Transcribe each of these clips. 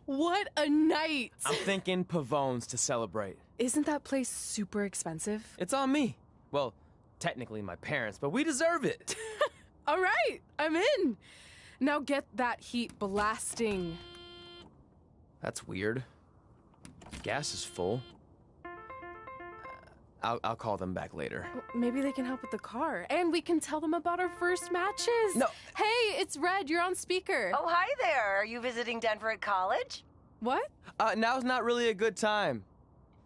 What a night! I'm thinking Pavone's to celebrate. Isn't that place super expensive? It's on me. Well, technically my parents, but we deserve it. All right, I'm in. Now get that heat blasting. That's weird. Gas is full. I'll call them back later. Maybe they can help with the car. And we can tell them about our first matches. No. Hey, it's Red. You're on speaker. Oh, hi there. Are you visiting Denver at college? What? Now's not really a good time.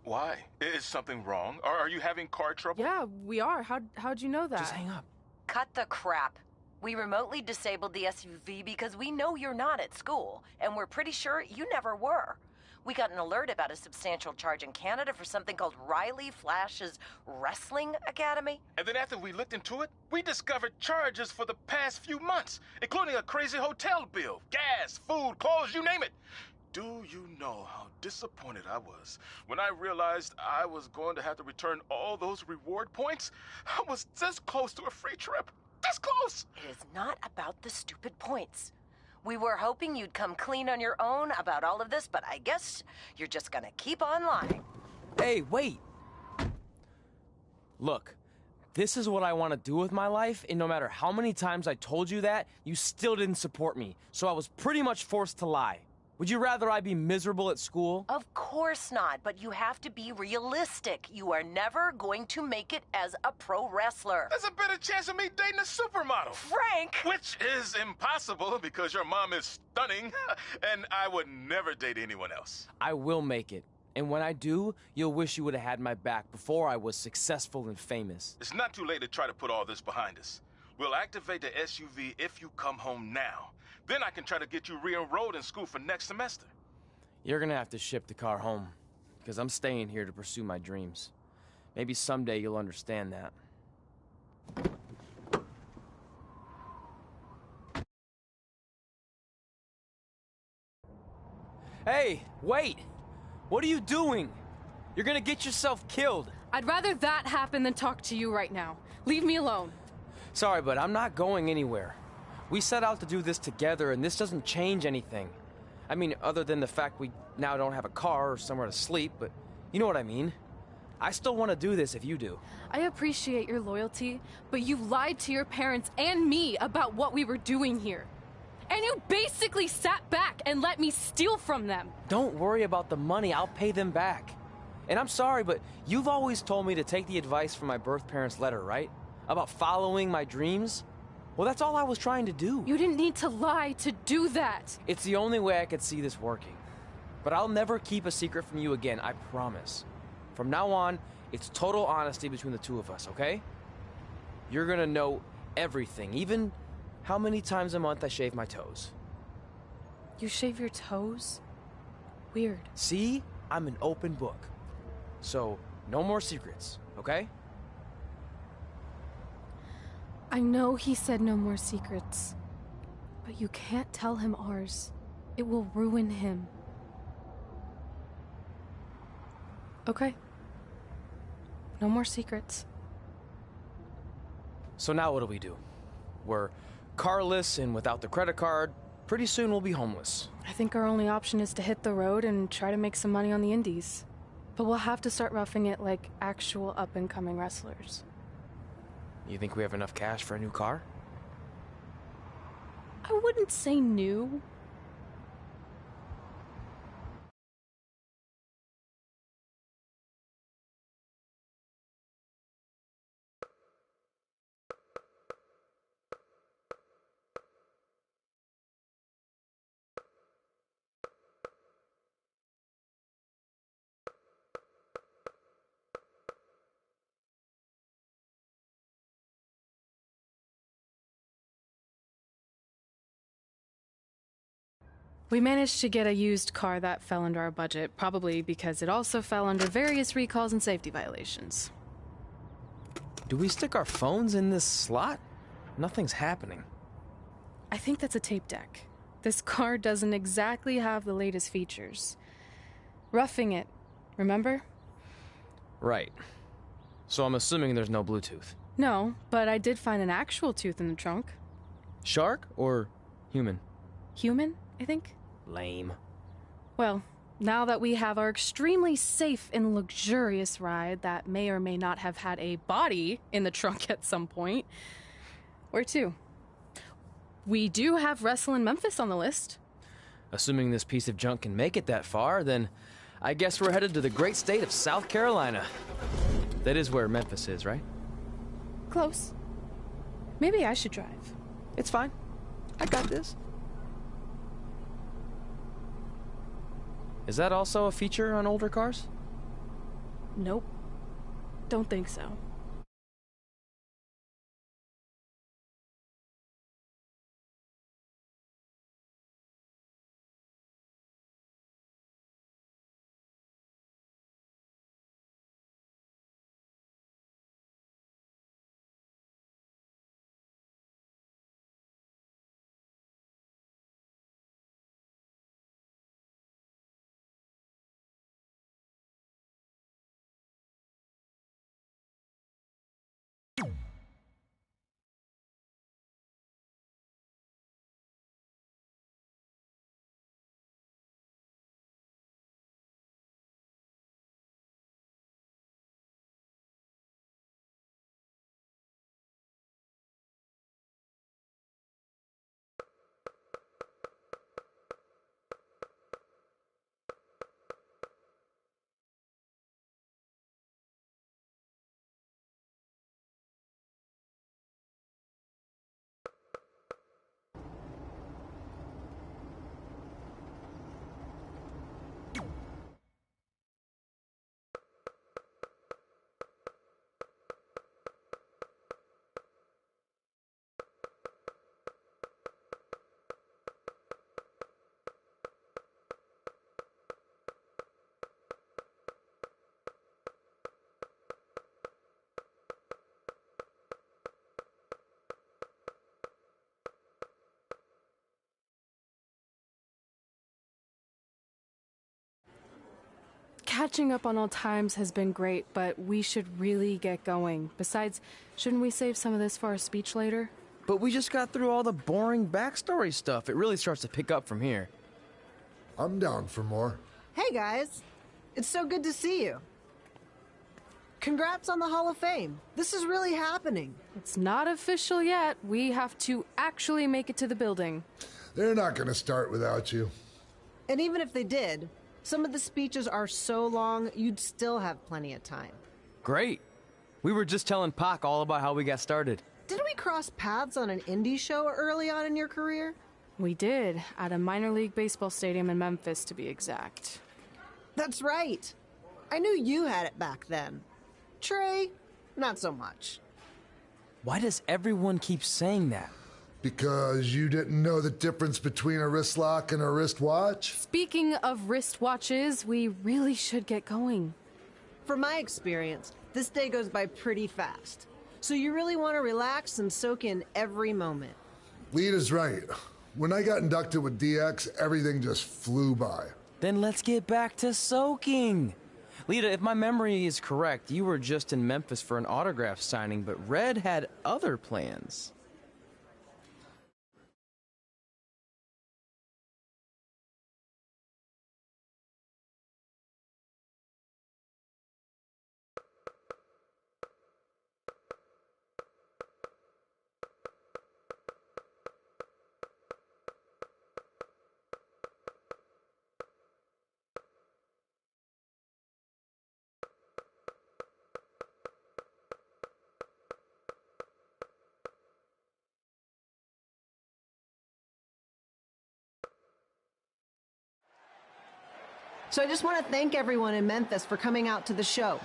Why? Is something wrong? Are you having car trouble? Yeah, we are. How'd you know that? Just hang up. Cut the crap. We remotely disabled the SUV because we know you're not at school, and we're pretty sure you never were. We got an alert about a substantial charge in Canada for something called Riley Flash's Wrestling Academy. And then after we looked into it, we discovered charges for the past few months, including a crazy hotel bill, gas, food, clothes, you name it. Do you know how disappointed I was when I realized I was going to have to return all those reward points? I was this close to a free trip. This close! It is not about the stupid points. We were hoping you'd come clean on your own about all of this, but I guess you're just gonna keep on lying. Hey, wait! Look, this is what I want to do with my life, and no matter how many times I told you that, you still didn't support me, so I was pretty much forced to lie. Would you rather I be miserable at school? Of course not, but you have to be realistic. You are never going to make it as a pro wrestler. There's a better chance of me dating a supermodel. Frank! Which is impossible because your mom is stunning, and I would never date anyone else. I will make it. And when I do, you'll wish you would have had my back before I was successful and famous. It's not too late to try to put all this behind us. We'll activate the SUV if you come home now. Then I can try to get you re-enrolled in school for next semester. You're gonna have to ship the car home, because I'm staying here to pursue my dreams. Maybe someday you'll understand that. Hey, wait! What are you doing? You're gonna get yourself killed. I'd rather that happen than talk to you right now. Leave me alone. Sorry, but I'm not going anywhere. We set out to do this together, and this doesn't change anything. I mean, other than the fact we now don't have a car or somewhere to sleep, but you know what I mean. I still want to do this if you do. I appreciate your loyalty, but you lied to your parents and me about what we were doing here. And you basically sat back and let me steal from them. Don't worry about the money, I'll pay them back. And I'm sorry, but you've always told me to take the advice from my birth parents' letter, right? About following my dreams? Well, that's all I was trying to do. You didn't need to lie to do that. It's the only way I could see this working. But I'll never keep a secret from you again, I promise. From now on, it's total honesty between the two of us, okay? You're gonna know everything, even how many times a month I shave my toes. You shave your toes? Weird. See? I'm an open book. So, no more secrets, okay? I know he said no more secrets, but you can't tell him ours. It will ruin him. Okay. No more secrets. So now what do we do? We're carless and without the credit card. Pretty soon we'll be homeless. I think our only option is to hit the road and try to make some money on the indies. But we'll have to start roughing it like actual up-and-coming wrestlers. You think we have enough cash for a new car? I wouldn't say new. We managed to get a used car that fell under our budget, probably because it also fell under various recalls and safety violations. Do we stick our phones in this slot? Nothing's happening. I think that's a tape deck. This car doesn't exactly have the latest features. Roughing it, remember? Right. So I'm assuming there's no Bluetooth. No, but I did find an actual tooth in the trunk. Shark or human? Human, I think. Lame. Well, now that we have our extremely safe and luxurious ride that may or may not have had a body in the trunk at some point, where to? We do have Wrestle in Memphis on the list. Assuming this piece of junk can make it that far, then I guess we're headed to the great state of South Carolina. That is where Memphis is, right? Close. Maybe I should drive. It's fine. I got this. Is that also a feature on older cars? Nope. Don't think so. Catching up on old times has been great, but we should really get going. Besides, shouldn't we save some of this for our speech later? But we just got through all the boring backstory stuff. It really starts to pick up from here. I'm down for more. Hey guys, it's so good to see you. Congrats on the Hall of Fame. This is really happening. It's not official yet. We have to actually make it to the building. They're not going to start without you. And even if they did, some of the speeches are so long, you'd still have plenty of time. Great. We were just telling Pac all about how we got started. Didn't we cross paths on an indie show early on in your career? We did, at a minor league baseball stadium in Memphis, to be exact. That's right. I knew you had it back then. Trey, not so much. Why does everyone keep saying that? Because you didn't know the difference between a wrist lock and a wristwatch? Speaking of wristwatches, we really should get going. From my experience, this day goes by pretty fast. So you really want to relax and soak in every moment. Lita's right. When I got inducted with DX, everything just flew by. Then let's get back to soaking. Lita, if my memory is correct, you were just in Memphis for an autograph signing, but Red had other plans. So I just want to thank everyone in Memphis for coming out to the show.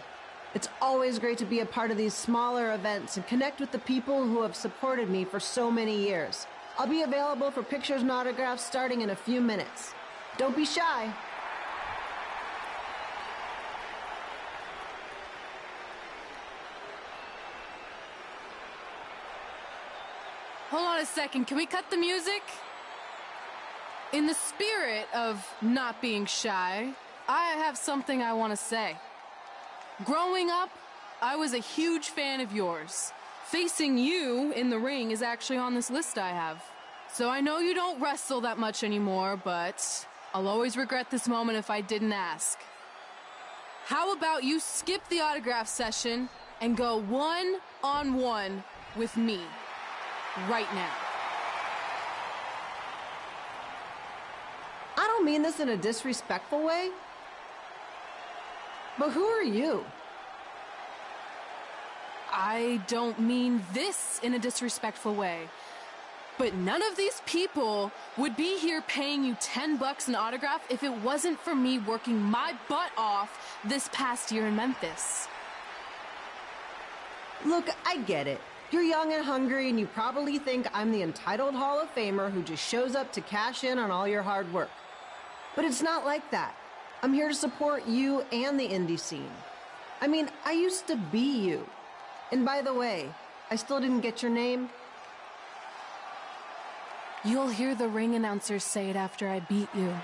It's always great to be a part of these smaller events and connect with the people who have supported me for so many years. I'll be available for pictures and autographs starting in a few minutes. Don't be shy. Hold on a second, can we cut the music? In the spirit of not being shy, I have something I want to say. Growing up, I was a huge fan of yours. Facing you in the ring is actually on this list I have. So I know you don't wrestle that much anymore, but I'll always regret this moment if I didn't ask. How about you skip the autograph session and go one-on-one with me right now? I don't mean this in a disrespectful way, but who are you? I don't mean this in a disrespectful way, but none of these people would be here paying you $10 an autograph if it wasn't for me working my butt off this past year in Memphis. Look, I get it. You're young and hungry, and you probably think I'm the entitled Hall of Famer who just shows up to cash in on all your hard work. But it's not like that. I'm here to support you and the indie scene. I mean, I used to be you. And by the way, I still didn't get your name. You'll hear the ring announcers say it after I beat you.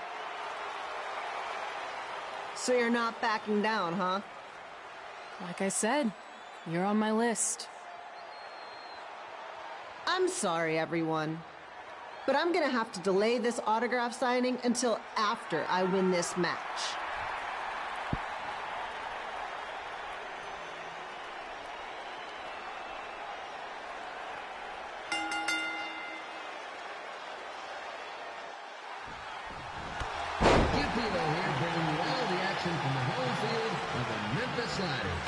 So you're not backing down, huh? Like I said, you're on my list. I'm sorry, everyone. But I'm gonna have to delay this autograph signing until after I win this match. Here bringing you all the action from the home field of the Memphis Sliders.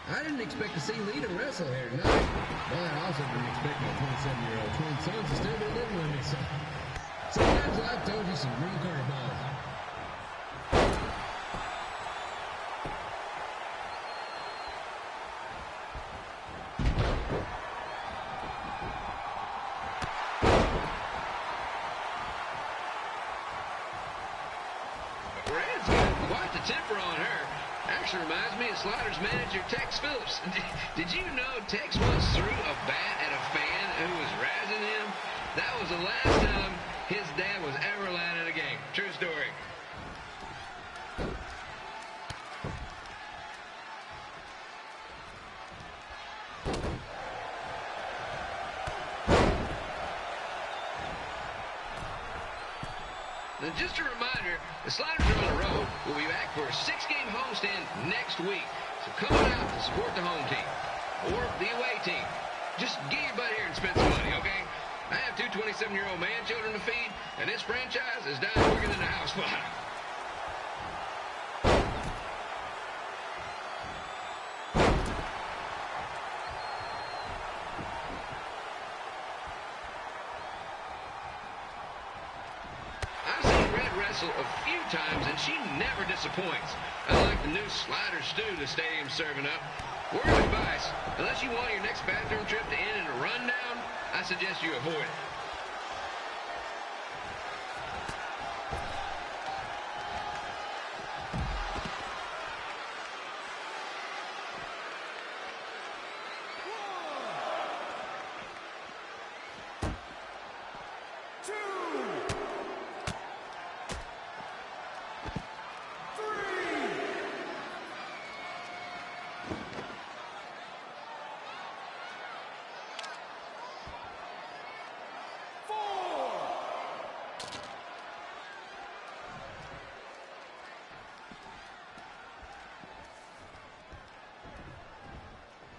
I didn't expect to see Lita wrestle here tonight, but I also didn't expect my 27-year-old twin sons to still be living with me, so sometimes life throws you some real curveballs. Red's got quite the temper on her. Actually reminds me of Sliders manager Tex Phillips. Did you know Tex once threw a bat at a fan who was razzing him? That was the last time his dad was ever allowed in a game. True story. And just a reminder, the Sliders are on the road. We'll be back for a 6-game homestand next week. So come on out to support the home team or the away team. Just get your butt here and spend some money, okay? I have 2 27-year-old man-children to feed, and this franchise is down working in the house spot. A few times, and she never disappoints. Unlike the new slider stew the stadium's serving up. Word of advice, unless you want your next bathroom trip to end in a rundown, I suggest you avoid it.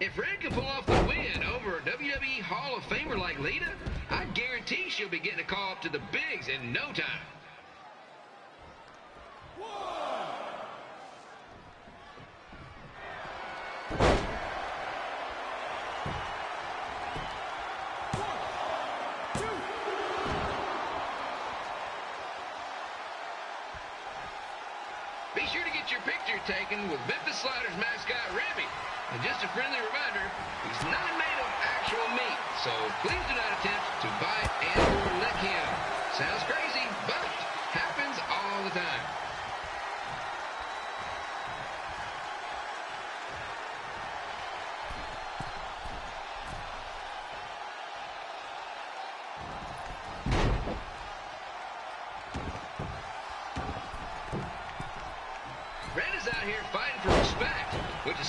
If Red can pull off the win over a WWE Hall of Famer like Lita, I guarantee she'll be getting a call up to the bigs in no time. Be sure to get your picture taken with Memphis Sliders mascot Remy. And just a friendly reminder, he's not made of actual meat, so please do not attempt to bite and or lick him. Sounds crazy, but happens all the time.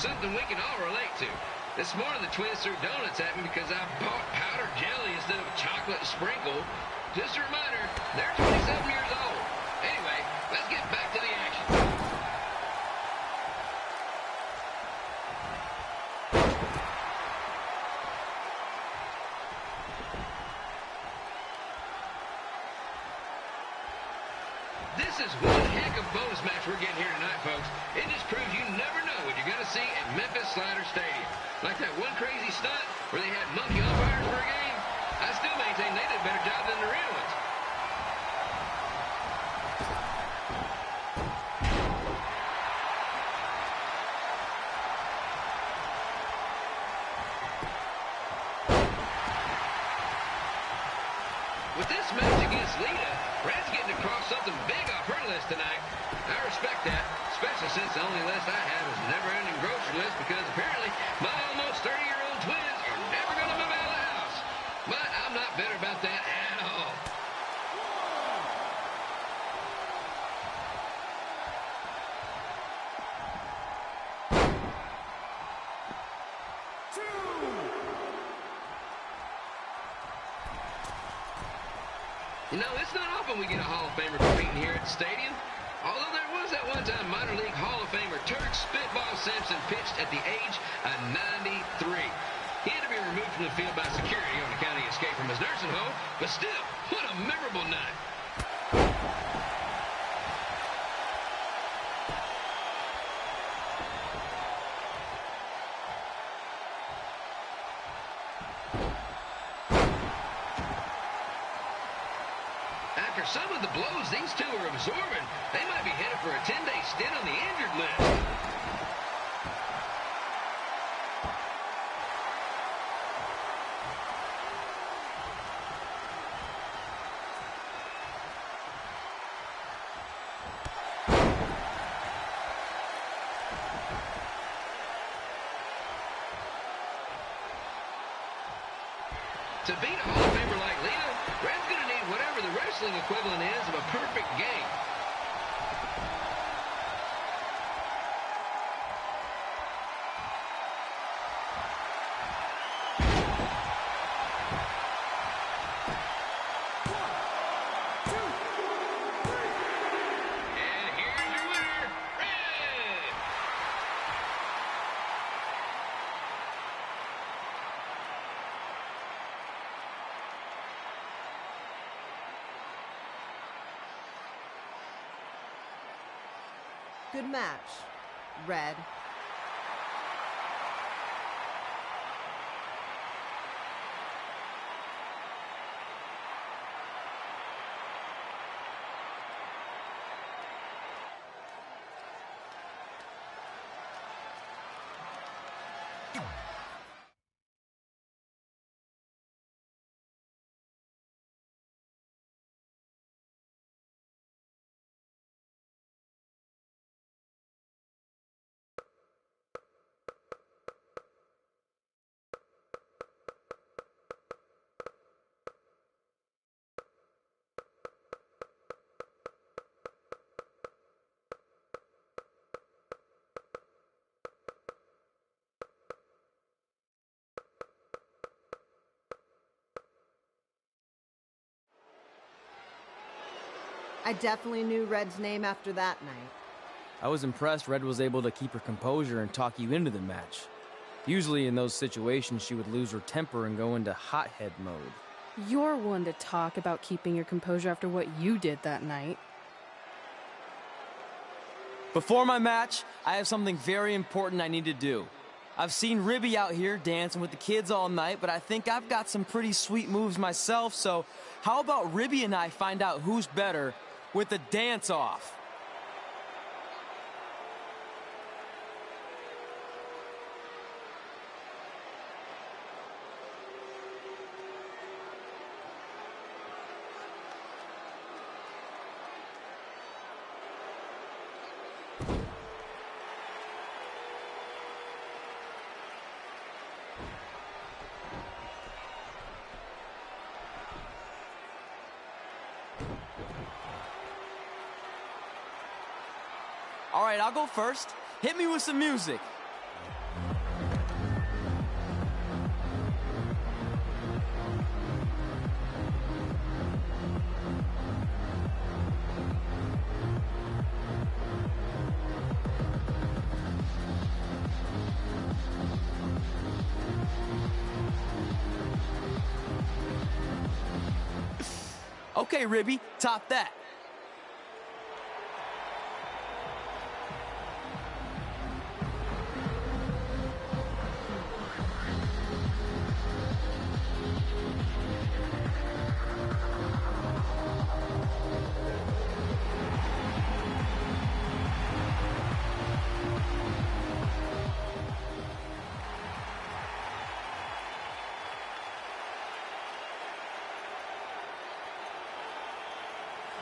something we can all relate to. This morning, the twins threw donuts at me because I bought powdered jelly instead of chocolate sprinkle. Just a reminder, they're 27 years old. Anyway, let's get back to the action. This is one heck of a bonus match we're getting here tonight, folks. It just proves you never know what you're going to see at Memphis Slider Stadium. Like that one crazy stunt where they had monkey umpires for a game. I still maintain they did a better job than the real ones. With this match against Lita, Red's getting across something big off her list tonight. I respect that, especially since the only list I have is a never-ending grocery list because apparently my almost 30-year-old twins are never going to move out of the house. But I'm not bitter about that at all. You know, it's not often we get a Hall of Famer competing here at the stadium. Although there was that one time minor league Hall of Famer Turk Spitball Simpson pitched at the age of 93. He had to be removed from the field by security on account of escape from his nursing home, but still, what a memorable night. After some of the blows these two are absorbing, they might be headed for a 10-day stint on the injured list. To beat a Hall of Famer like Lita, Red's going to need whatever the wrestling equivalent is of a perfect game. And here's your winner, Red! Good match, Red. I definitely knew Red's name after that night. I was impressed Red was able to keep her composure and talk you into the match. Usually in those situations, she would lose her temper and go into hothead mode. You're one to talk about keeping your composure after what you did that night. Before my match, I have something very important I need to do. I've seen Ribby out here dancing with the kids all night, but I think I've got some pretty sweet moves myself, so how about Ribby and I find out who's better with the dance-off? All right, I'll go first. Hit me with some music. Okay, Ribby, top that.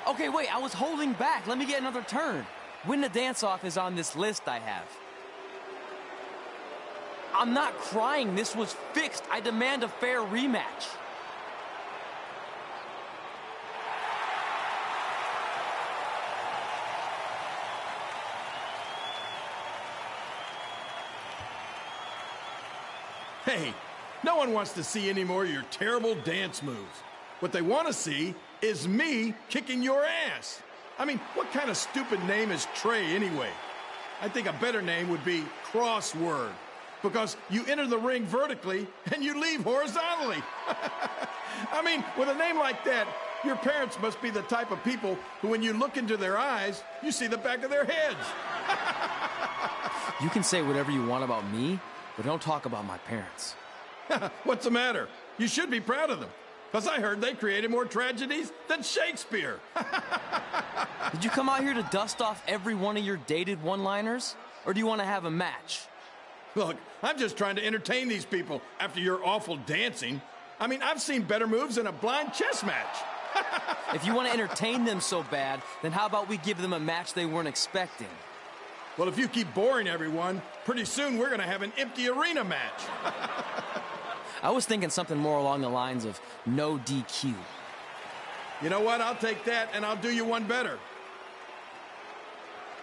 Okay, wait, I was holding back. Let me get another turn. Win the dance-off is on this list I have. I'm not crying. This was fixed. I demand a fair rematch. Hey, no one wants to see any more of your terrible dance moves. What they want to see is me kicking your ass. I mean, what kind of stupid name is Trey anyway? I think a better name would be Crossword, because you enter the ring vertically and you leave horizontally. I mean, with a name like that, your parents must be the type of people who, when you look into their eyes, you see the back of their heads. You can say whatever you want about me, but don't talk about my parents. What's the matter? You should be proud of them, because I heard they created more tragedies than Shakespeare. Did you come out here to dust off every one of your dated one-liners? Or do you want to have a match? Look, I'm just trying to entertain these people after your awful dancing. I mean, I've seen better moves in a blind chess match. If you want to entertain them so bad, then how about we give them a match they weren't expecting? Well, if you keep boring everyone, pretty soon we're going to have an empty arena match. I was thinking something more along the lines of no DQ. You know what? I'll take that, and I'll do you one better.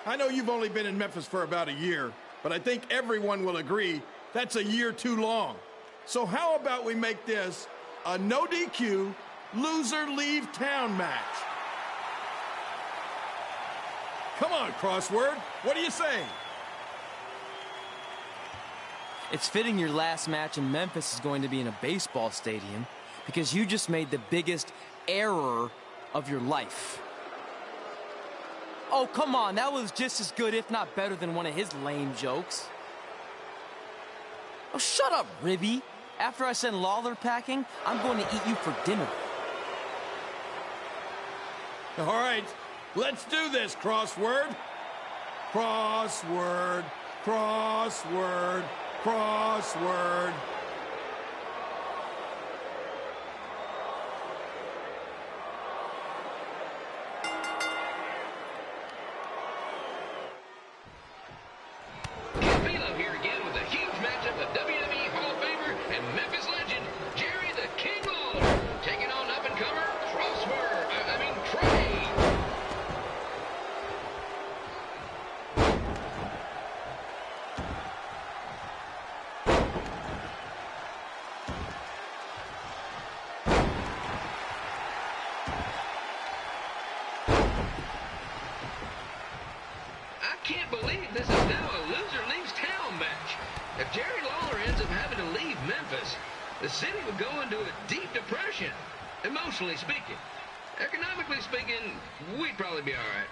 I know you've only been in Memphis for about a year, but I think everyone will agree that's a year too long. So how about we make this a no DQ, loser leave town match? Come on, Crossword. What do you say? It's fitting your last match in Memphis is going to be in a baseball stadium because you just made the biggest error of your life. Oh, come on. That was just as good, if not better, than one of his lame jokes. Oh, shut up, Ribby. After I send Lawler packing, I'm going to eat you for dinner. All right, let's do this, Crossword. Crossword, crossword, crossword. Philo here again with a huge matchup of WWE Hall of Famer and Memphis legend, Jerry the King Lawler, taking on up-and-comer Trey. I can't believe this is now a loser leaves town match. If Jerry Lawler ends up having to leave Memphis, the city would go into a deep depression, emotionally speaking. Economically speaking, we'd probably be all right.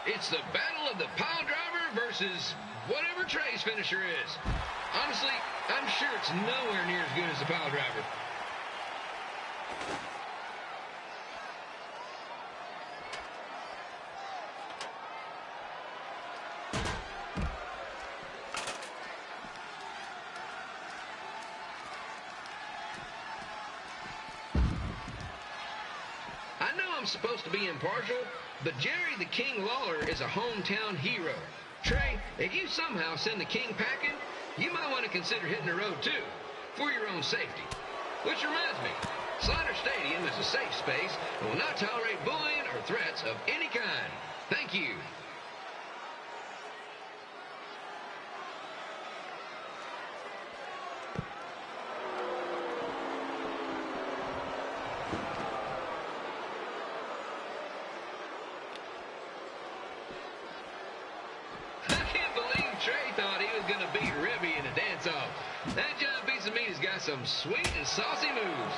It's the battle of the pile driver versus whatever Trey's finisher is. Honestly, I'm sure it's nowhere near as good as the pile driver. I know I'm supposed to be impartial, but Jerry the King Lawler is a hometown hero. Trey, if you somehow send the King packing, you might want to consider hitting the road too, for your own safety. Which reminds me, Slaughter Stadium is a safe space and will not tolerate bullying or threats of any kind. Thank you. That John Pizza Meat has got some sweet and saucy moves.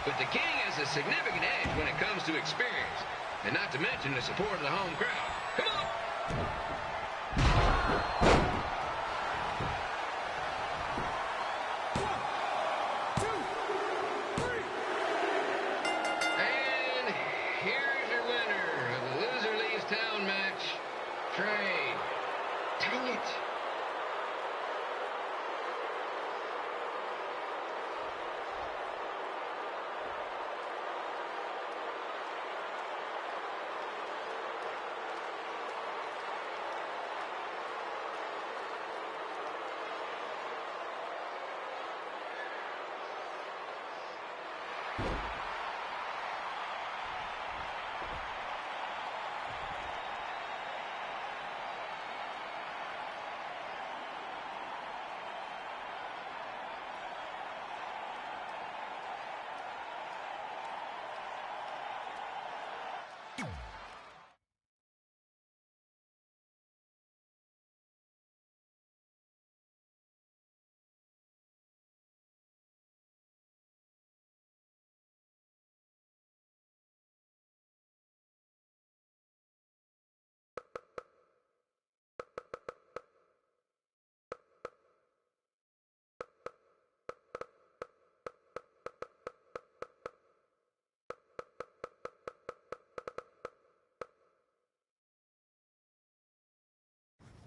But the King has a significant edge when it comes to experience, and not to mention the support of the home crowd. Come on! And here's your winner of the Loser Leaves Town match, Trey. Dang it!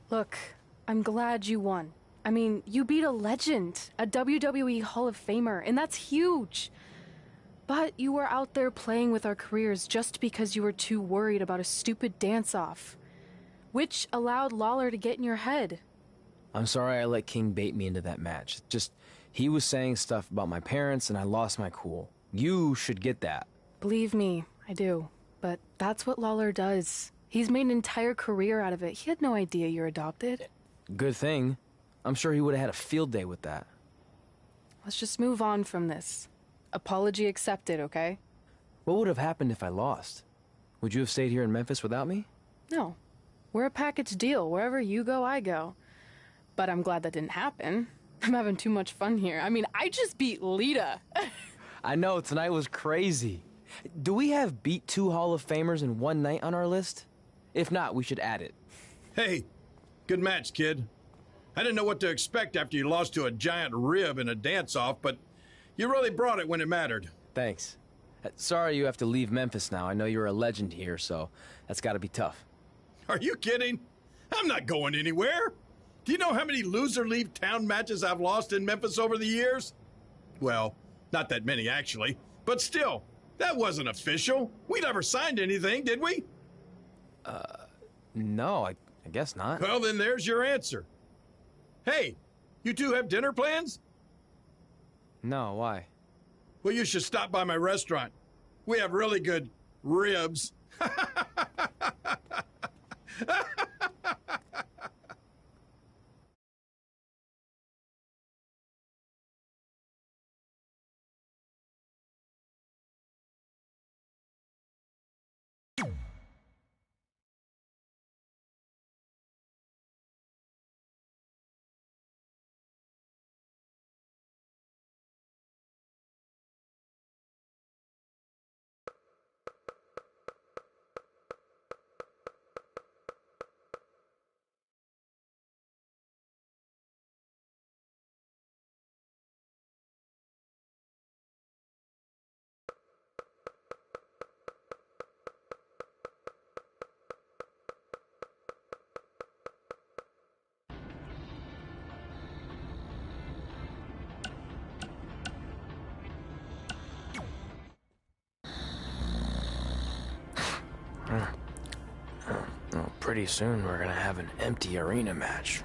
Look, I'm glad you won. I mean, you beat a legend, a WWE Hall of Famer, and that's huge. But you were out there playing with our careers just because you were too worried about a stupid dance-off, which allowed Lawler to get in your head. I'm sorry I let King bait me into that match. Just, he was saying stuff about my parents and I lost my cool. You should get that. Believe me, I do. But that's what Lawler does. He's made an entire career out of it. He had no idea you're adopted. Good thing. I'm sure he would have had a field day with that. Let's just move on from this. Apology accepted, okay? What would have happened if I lost? Would you have stayed here in Memphis without me? No. We're a package deal. Wherever you go, I go. But I'm glad that didn't happen. I'm having too much fun here. I mean, I just beat Lita. I know, tonight was crazy. Do we have beat 2 Hall of Famers in one night on our list? If not, we should add it. Hey, good match, kid. I didn't know what to expect after you lost to a giant rib in a dance-off, but you really brought it when it mattered. Thanks. Sorry you have to leave Memphis now. I know you're a legend here, so that's gotta be tough. Are you kidding? I'm not going anywhere. Do you know how many loser leave town matches I've lost in Memphis over the years? Well, not that many, actually. But still, that wasn't official. We never signed anything, did we? No, I guess not. Well, then there's your answer. Hey, you two have dinner plans? No, why? Well, you should stop by my restaurant. We have really good ribs. pretty soon we're gonna have an empty arena match.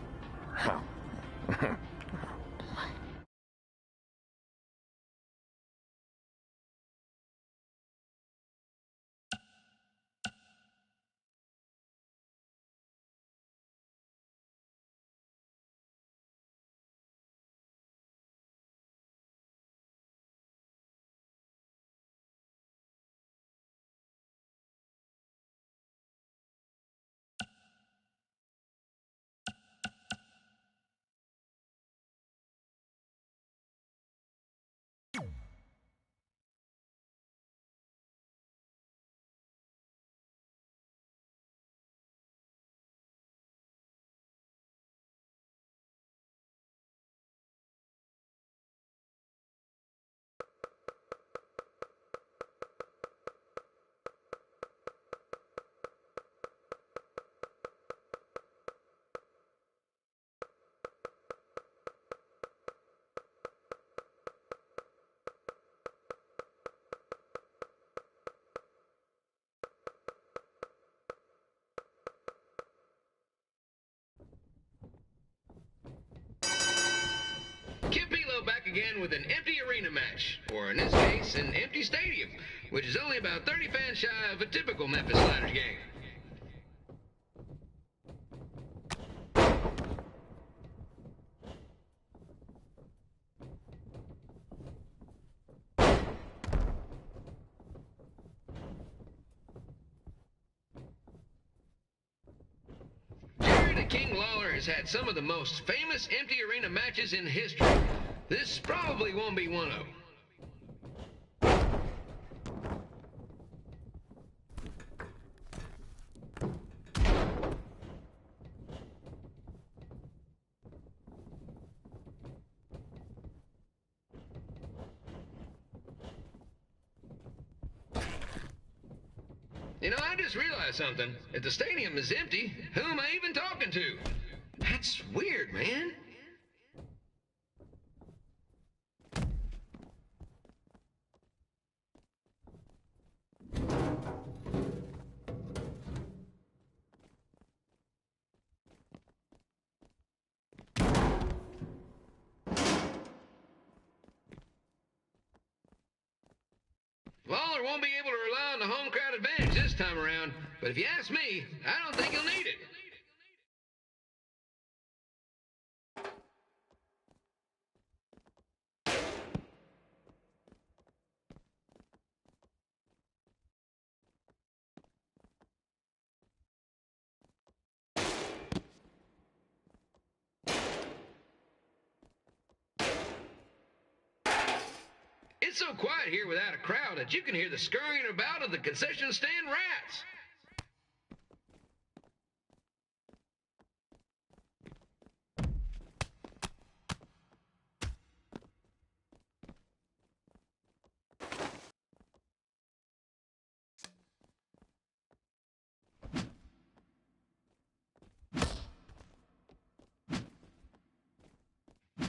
Kip Elo back again with an empty arena match, or in this case, an empty stadium, which is only about 30 fans shy of a typical Memphis Sliders game. King Lawler has had some of the most famous empty arena matches in history. This probably won't be one of them. You know, I just realized something. If the stadium is empty, who am I even talking to? That's weird, man. Lawler won't be able to rely on the home crowd advantage this time around, but if you ask me, I don't think he'll need it. It's so quiet here without a crowd that you can hear the scurrying about of the concession stand rats.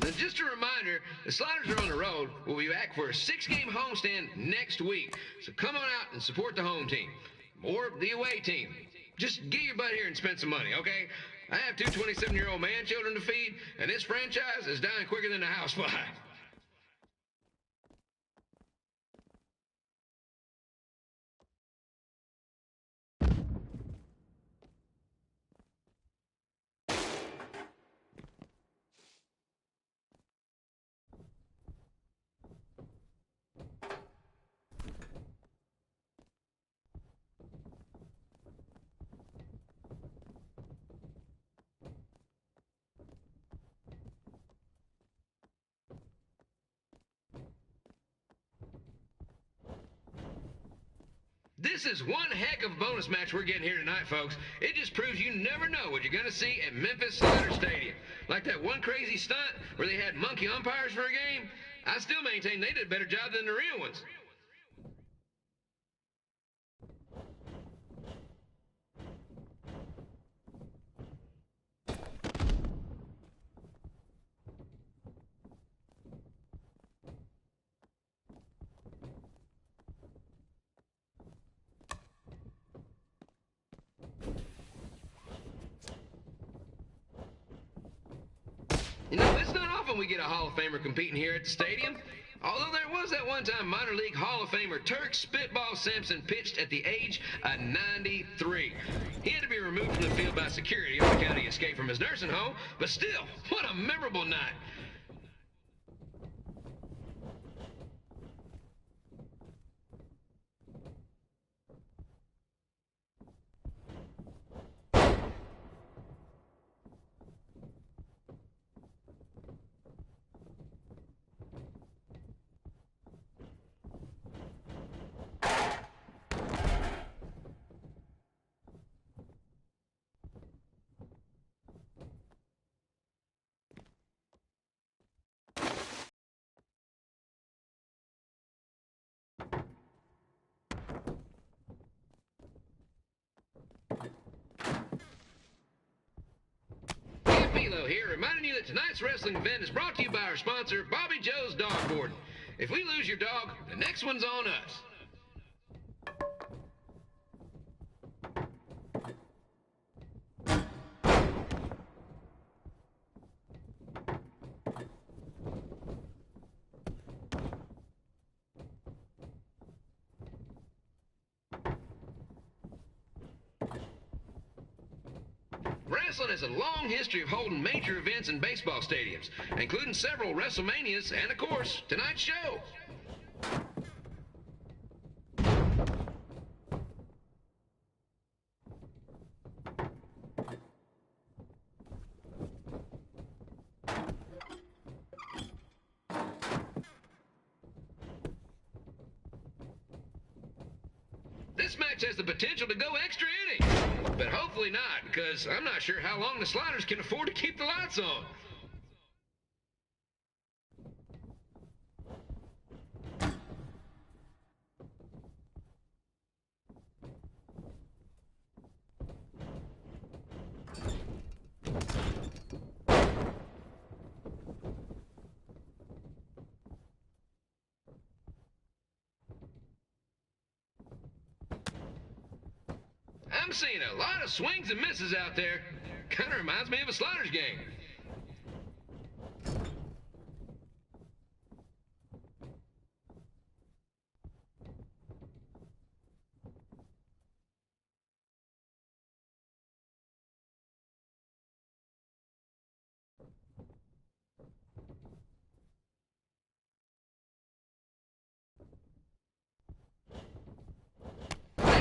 And just a reminder, the Sliders are on the road. We'll be back for a 6-game homestand next week. So come on out and support the home team. Or the away team. Just get your butt here and spend some money, okay? I have 2 27-year-old man-children to feed, and this franchise is dying quicker than a housefly. This is one heck of a bonus match we're getting here tonight, folks. It just proves you never know what you're going to see at Memphis Sliders Stadium. Like that one crazy stunt where they had monkey umpires for a game. I still maintain they did a better job than the real ones. we get a Hall of Famer competing here at the stadium. Although there was that one time minor league Hall of Famer Turk Spitball Sampson pitched at the age of 93. He had to be removed from the field by security on account of the escape from his nursing home, but still, what a memorable night. Here, reminding you that tonight's wrestling event is brought to you by our sponsor, Bobby Joe's Dog Boarding. If we lose your dog, the next one's on us. Wrestling has a long history of holding major events in baseball stadiums, including several WrestleManias and, of course, tonight's show. This match has the potential to go extra innings, but hopefully not, because I'm not sure how long the Sliders can afford to keep the lights on. I'm seeing a lot of swings and misses out there. Kind of reminds me of a Sliders game.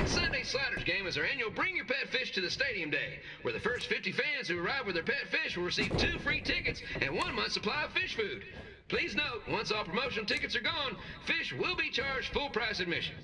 Sunday's Sliders game is our annual Bring Your Pet Fish to the Stadium Day, where the first 50 fans who arrive with their pet fish will receive 2 free tickets and 1 month's supply of fish food. Please note, once all promotional tickets are gone, fish will be charged full price admission.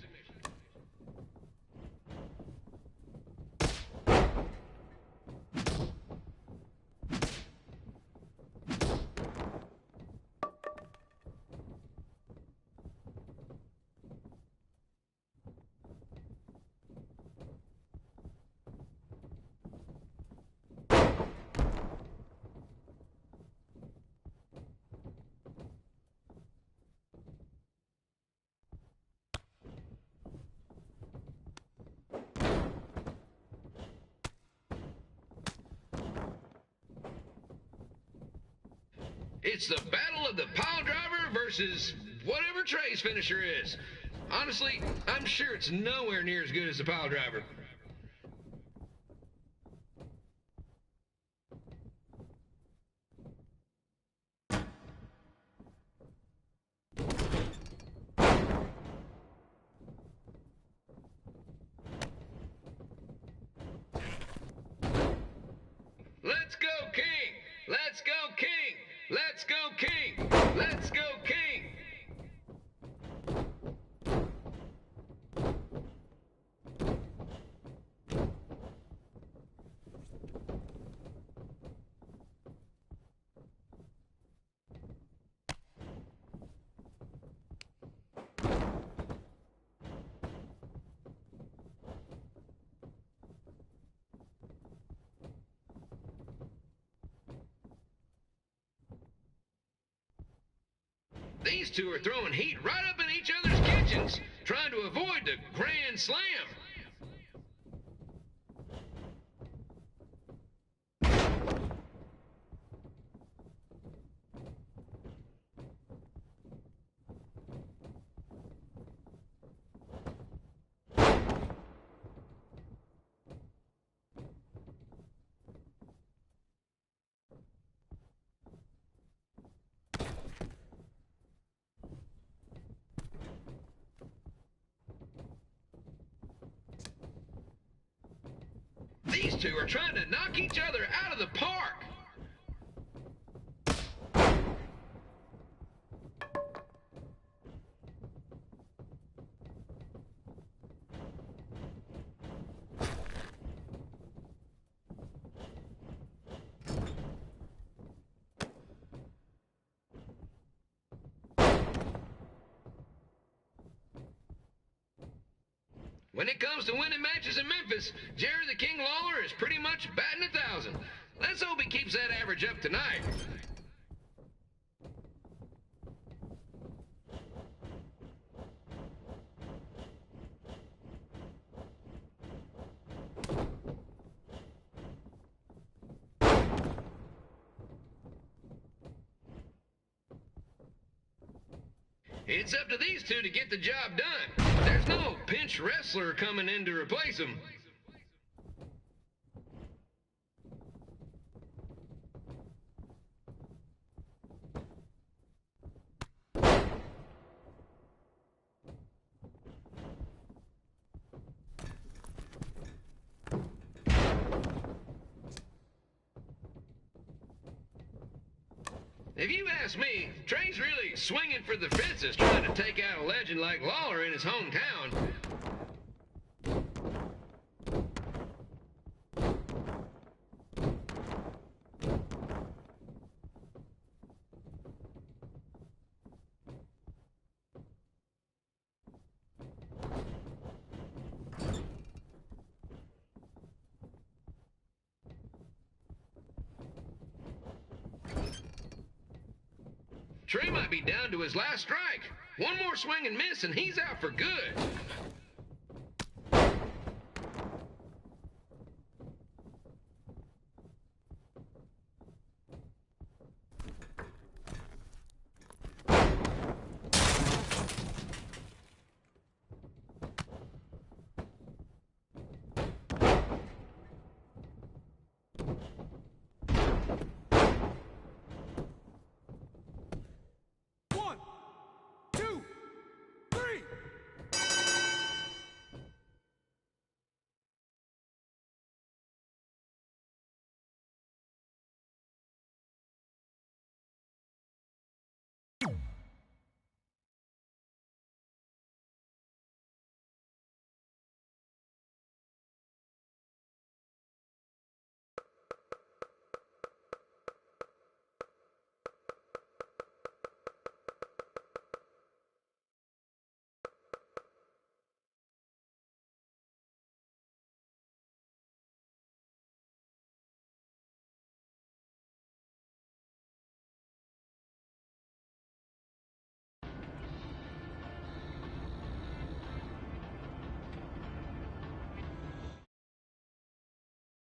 It's the battle of the pile driver versus whatever Trey's finisher is. Honestly, I'm sure it's nowhere near as good as the pile driver. Let's go, King! Let's go, King! Let's go, King! Let's go, King! These two are throwing heat right up in each other's kitchens, trying to avoid the Grand Slam. two are trying to knock each other out of the park. When it comes to winning matches in Memphis, Jerry the King Lawler is pretty much batting 1,000. Let's hope he keeps that average up tonight. It's up to these two to get the job done. There's no pinch wrestler coming in to replace them. If you ask me, Trey's really swinging for the fences trying to take out a legend like Lawler in his hometown. Trey might be down to his last strike. One more swing and miss, and he's out for good.